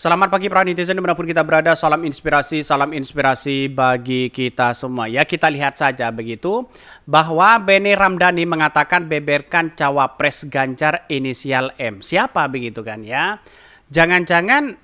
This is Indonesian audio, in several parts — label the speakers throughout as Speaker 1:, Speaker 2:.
Speaker 1: Selamat pagi para netizen dimanapun kita berada, salam inspirasi bagi kita semua. Ya kita lihat saja begitu bahwa Benny Ramdhani mengatakan beberkan cawapres Ganjar inisial M. Siapa begitu kan ya? Jangan-jangan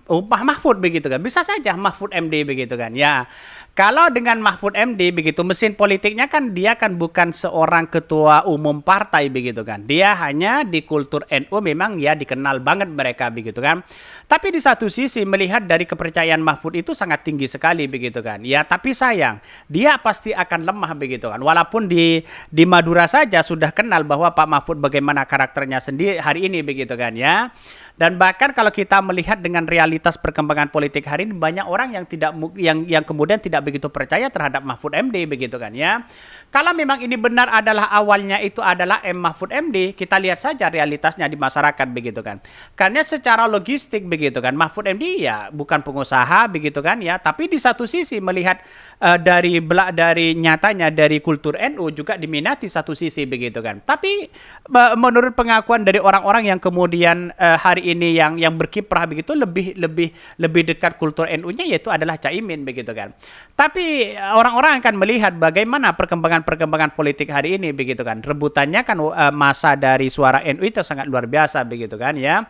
Speaker 1: Pak Mahfud begitu kan? Bisa saja Mahfud MD begitu kan ya. Kalau dengan Mahfud MD begitu mesin politiknya kan dia kan bukan seorang ketua umum partai begitu kan. Dia hanya di kultur NU memang ya dikenal banget mereka begitu kan. Tapi di satu sisi melihat dari kepercayaan Mahfud itu sangat tinggi sekali begitu kan. Ya tapi sayang dia pasti akan lemah begitu kan. Walaupun di Madura saja sudah kenal bahwa Pak Mahfud bagaimana karakternya sendiri hari ini begitu kan ya. Dan bahkan kalau kita melihat dengan realitas perkembangan politik hari ini banyak orang yang kemudian tidak begitu percaya terhadap Mahfud MD begitu kan ya. Kalau memang ini benar adalah awalnya itu adalah Mahfud MD, kita lihat saja realitasnya di masyarakat begitu kan. Karena secara logistik begitu kan Mahfud MD ya bukan pengusaha begitu kan ya, tapi di satu sisi melihat dari nyatanya dari kultur NU juga diminati satu sisi begitu kan. Tapi menurut pengakuan dari orang-orang yang kemudian hari ini yang berkiprah begitu lebih dekat kultur NU-nya yaitu adalah Caimin begitu kan. Tapi orang-orang akan melihat bagaimana perkembangan politik hari ini begitu kan. Rebutannya kan masa dari suara NU itu sangat luar biasa begitu kan ya.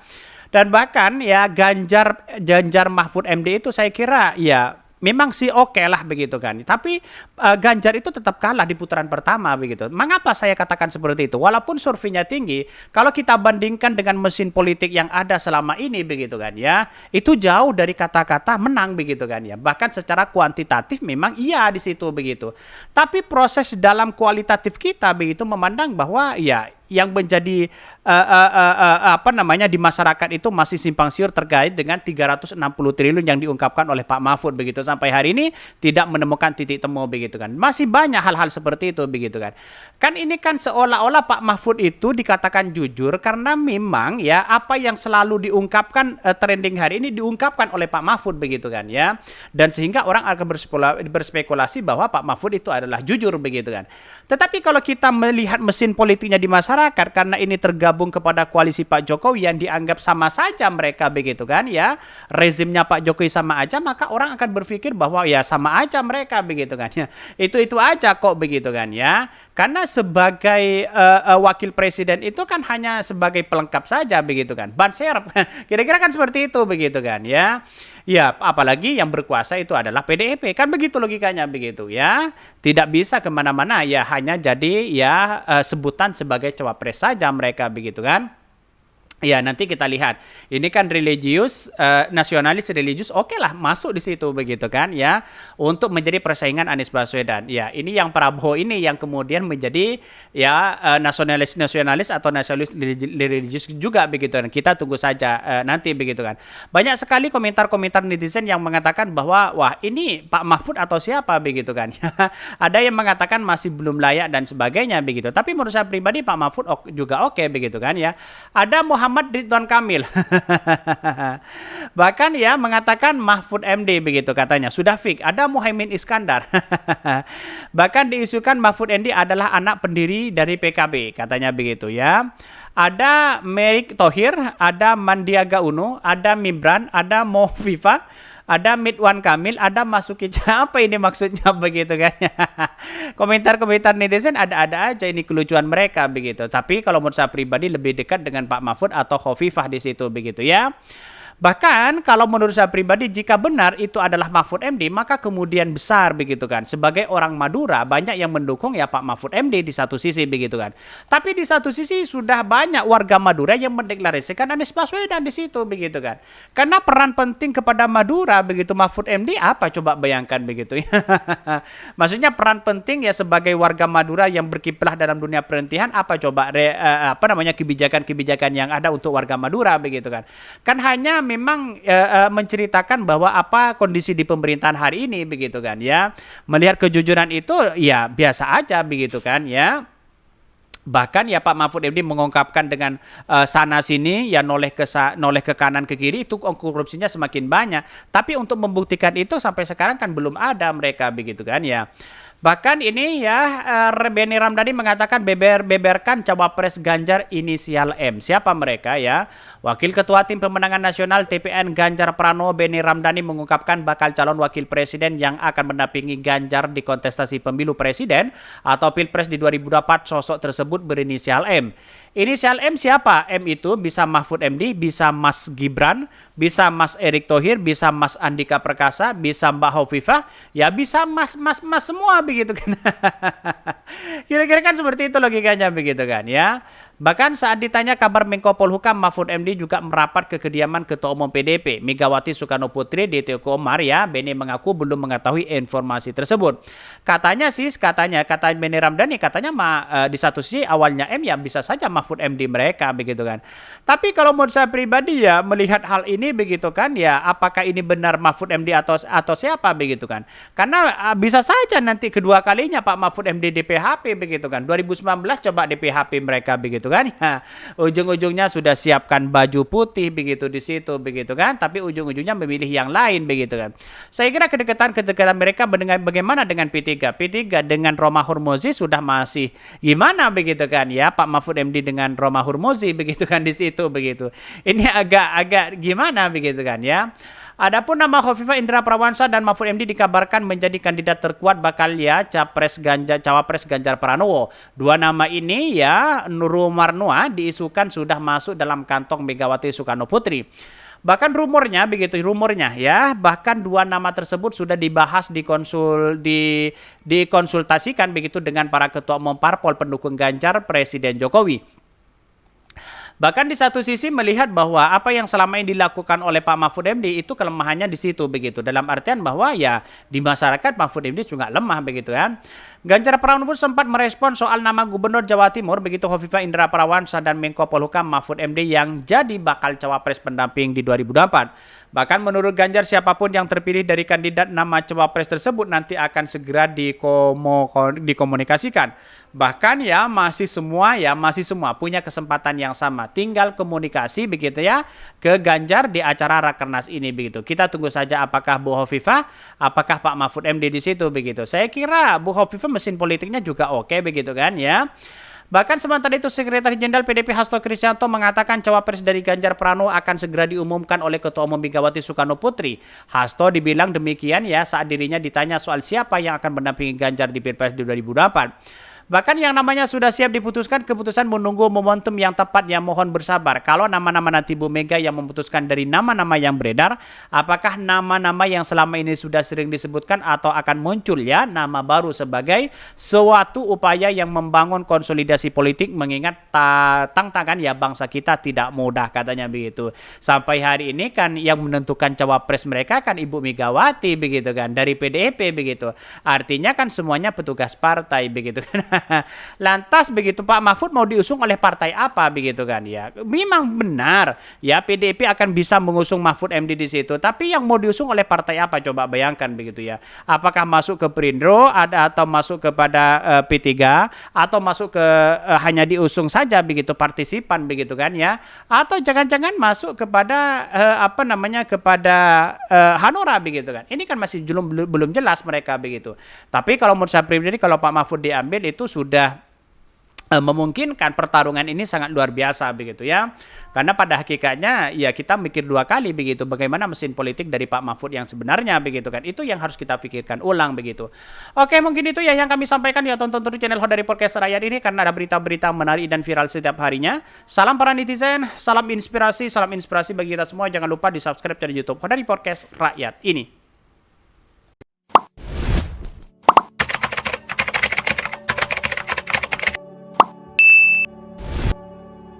Speaker 1: Dan bahkan ya Ganjar Mahfud MD itu saya kira ya memang sih oke lah begitu kan. Tapi Ganjar itu tetap kalah di putaran pertama begitu. Mengapa saya katakan seperti itu? Walaupun surveinya tinggi, kalau kita bandingkan dengan mesin politik yang ada selama ini begitu kan ya, itu jauh dari kata-kata menang begitu kan ya. Bahkan secara kuantitatif memang iya di situ begitu. Tapi proses dalam kualitatif kita begitu memandang bahwa ya yang menjadi di masyarakat itu masih simpang siur terkait dengan 360 triliun yang diungkapkan oleh Pak Mahfud begitu sampai hari ini tidak menemukan titik temu begitu kan. Masih banyak hal-hal seperti itu begitu kan. Kan ini kan seolah-olah Pak Mahfud itu dikatakan jujur karena memang ya apa yang selalu diungkapkan trending hari ini diungkapkan oleh Pak Mahfud begitu kan ya. Dan sehingga orang akan berspekulasi bahwa Pak Mahfud itu adalah jujur begitu kan. Tetapi kalau kita melihat mesin politiknya di masyarakat karena ini tergabung kepada koalisi Pak Jokowi yang dianggap sama saja mereka begitu kan ya, rezimnya Pak Jokowi sama aja, maka orang akan berpikir bahwa ya sama aja mereka begitu kan ya, itu aja kok begitu kan ya, karena sebagai wakil presiden itu kan hanya sebagai pelengkap saja begitu kan, ban serep kira-kira kan seperti itu begitu kan ya. Ya, apalagi yang berkuasa itu adalah PDIP. Kan begitu logikanya begitu ya. Tidak bisa kemana-mana ya hanya jadi ya sebutan sebagai cawapres saja mereka begitu kan. Ya nanti kita lihat ini kan religius nasionalis religius oke lah masuk di situ begitu kan ya untuk menjadi persaingan Anies Baswedan ya ini yang Prabowo ini yang kemudian menjadi ya nasionalis atau nasionalis religius juga begitu dan kita tunggu saja nanti begitu kan banyak sekali komentar netizen yang mengatakan bahwa wah ini Pak Mahfud atau siapa begitu kan ada yang mengatakan masih belum layak dan sebagainya begitu tapi menurut saya pribadi Pak Mahfud juga oke begitu kan ya ada Muhammad Ridwan Kamil bahkan ya mengatakan Mahfud MD begitu katanya sudah fix ada Muhaimin Iskandar bahkan diisukan Mahfud MD adalah anak pendiri dari PKB katanya begitu ya ada Merik Thohir ada Mandiaga Uno ada Mibran ada Mofifa ada Midwan Kamil, ada Masuki apa ini maksudnya begitu kan? Komentar-komentar netizen ada-ada aja ini kelucuan mereka begitu. Tapi kalau menurut saya pribadi lebih dekat dengan Pak Mahfud atau Khofifah di situ begitu ya. Bahkan kalau menurut saya pribadi jika benar itu adalah Mahfud MD maka kemudian besar begitu kan. Sebagai orang Madura banyak yang mendukung ya Pak Mahfud MD di satu sisi begitu kan. Tapi di satu sisi sudah banyak warga Madura yang mendeklarasikan Anies Baswedan di situ begitu kan. Karena peran penting kepada Madura begitu Mahfud MD apa coba bayangkan begitu ya. Maksudnya peran penting ya sebagai warga Madura yang berkiprah dalam dunia pemerintahan apa coba kebijakan-kebijakan yang ada untuk warga Madura begitu kan. Kan hanya memang menceritakan bahwa apa kondisi di pemerintahan hari ini begitu kan ya. Melihat kejujuran itu ya biasa aja begitu kan ya. Bahkan ya Pak Mahfud MD mengungkapkan dengan sana sini ya noleh ke kanan ke kiri itu korupsinya semakin banyak. Tapi untuk membuktikan itu sampai sekarang kan belum ada mereka begitu kan ya. Bahkan ini ya Benny Ramdhani mengatakan beberkan cawapres Ganjar inisial M. Siapa mereka ya? Wakil Ketua Tim Pemenangan Nasional TPN Ganjar Pranowo Benny Ramdhani mengungkapkan bakal calon wakil presiden yang akan mendampingi Ganjar di kontestasi pemilu presiden atau Pilpres di 2024 sosok tersebut berinisial M. Inisial M siapa? M itu bisa Mahfud MD, bisa Mas Gibran, bisa Mas Erick Thohir, bisa Mas Andika Perkasa, bisa Mbak Hovifah, ya bisa Mas semua begitu kan. Kira-kira kan seperti itu logikanya begitu kan ya. Bahkan saat ditanya kabar Menko Polhukam Mahfud MD juga merapat ke kediaman Ketua Umum PDP Megawati Soekarno Putri di Teguh Umar ya. Benny mengaku belum mengetahui informasi tersebut. Katanya kata Benny Ramdhani katanya di satu sisi awalnya M ya bisa saja Mahfud MD mereka begitu kan. Tapi kalau menurut saya pribadi ya melihat hal ini begitu kan ya apakah ini benar Mahfud MD atau siapa begitu kan. Karena bisa saja nanti kedua kalinya Pak Mahfud MD di PHP begitu kan. 2019 coba di PHP mereka begitu kan ya, ujung-ujungnya sudah siapkan baju putih begitu di situ begitu kan, tapi ujung-ujungnya memilih yang lain begitu kan. Saya kira kedekatan mereka bagaimana dengan P3 dengan Roma Hurmuzi sudah masih gimana begitu kan ya, Pak Mahfud MD dengan Roma Hurmuzi begitu kan di situ begitu. Ini agak gimana begitu kan ya. Adapun nama Hovifah Indra Parawansa dan Mahfud MD dikabarkan menjadi kandidat terkuat bakal ya cawapres Ganjar Pranowo. Dua nama ini ya Nurul Marnua diisukan sudah masuk dalam kantong Megawati Soekarno Putri. Bahkan rumornya ya, bahkan dua nama tersebut sudah dibahas dikonsultasikan begitu dengan para ketua umum parpol pendukung Ganjar Presiden Jokowi. Bahkan di satu sisi melihat bahwa apa yang selama ini dilakukan oleh Pak Mahfud MD itu kelemahannya di situ begitu. Dalam artian bahwa ya di masyarakat Mahfud MD juga lemah begitu kan. Ganjar Pranowo pun sempat merespon soal nama Gubernur Jawa Timur begitu Hovifah Indra Parawansa dan Menko Polhukam Mahfud MD yang jadi bakal cawapres pendamping di 2024. Bahkan menurut Ganjar siapapun yang terpilih dari kandidat nama cawapres tersebut nanti akan segera dikomunikasikan. Bahkan ya masih semua punya kesempatan yang sama. Tinggal komunikasi begitu ya ke Ganjar di acara Rakernas ini begitu. Kita tunggu saja apakah Bu Hovifah, apakah Pak Mahfud MD di situ begitu. Saya kira Bu Hovifah mesin politiknya juga oke begitu kan ya. Bahkan sementara itu Sekretaris Jenderal PDP Hasto Kristianto mengatakan cawapres dari Ganjar Pranowo akan segera diumumkan oleh Ketua Umum Megawati Soekarno Putri. Hasto dibilang demikian ya saat dirinya ditanya soal siapa yang akan mendampingi Ganjar di Pilpres 2024. Bahkan yang namanya sudah siap diputuskan, keputusan menunggu momentum yang tepat yang mohon bersabar. Kalau nama-nama nanti Bu Mega yang memutuskan dari nama-nama yang beredar, apakah nama-nama yang selama ini sudah sering disebutkan atau akan muncul ya nama baru sebagai suatu upaya yang membangun konsolidasi politik mengingat tantangan ya bangsa kita tidak mudah katanya begitu. Sampai hari ini kan yang menentukan cawapres mereka kan Ibu Megawati begitu kan dari PDIP begitu. Artinya kan semuanya petugas partai begitu kan. Lantas begitu Pak Mahfud mau diusung oleh partai apa begitu kan ya. Memang benar ya PDIP akan bisa mengusung Mahfud MD di situ, tapi yang mau diusung oleh partai apa coba bayangkan begitu ya. Apakah masuk ke Perindro atau masuk kepada P3 atau masuk ke hanya diusung saja begitu partisipan begitu kan ya. Atau jangan-jangan masuk kepada kepada Hanura begitu kan. Ini kan masih belum jelas mereka begitu. Tapi kalau menurut saya pribadi kalau Pak Mahfud diambil itu sudah memungkinkan pertarungan ini sangat luar biasa begitu ya. Karena pada hakikatnya ya kita mikir dua kali begitu bagaimana mesin politik dari Pak Mahfud yang sebenarnya begitu kan. Itu yang harus kita pikirkan ulang begitu. Oke, mungkin itu ya yang kami sampaikan ya, tonton terus channel Hot dari Podcast Rakyat ini karena ada berita-berita menarik dan viral setiap harinya. Salam para netizen, salam inspirasi bagi kita semua. Jangan lupa di-subscribe channel YouTube Hot dari Podcast Rakyat ini.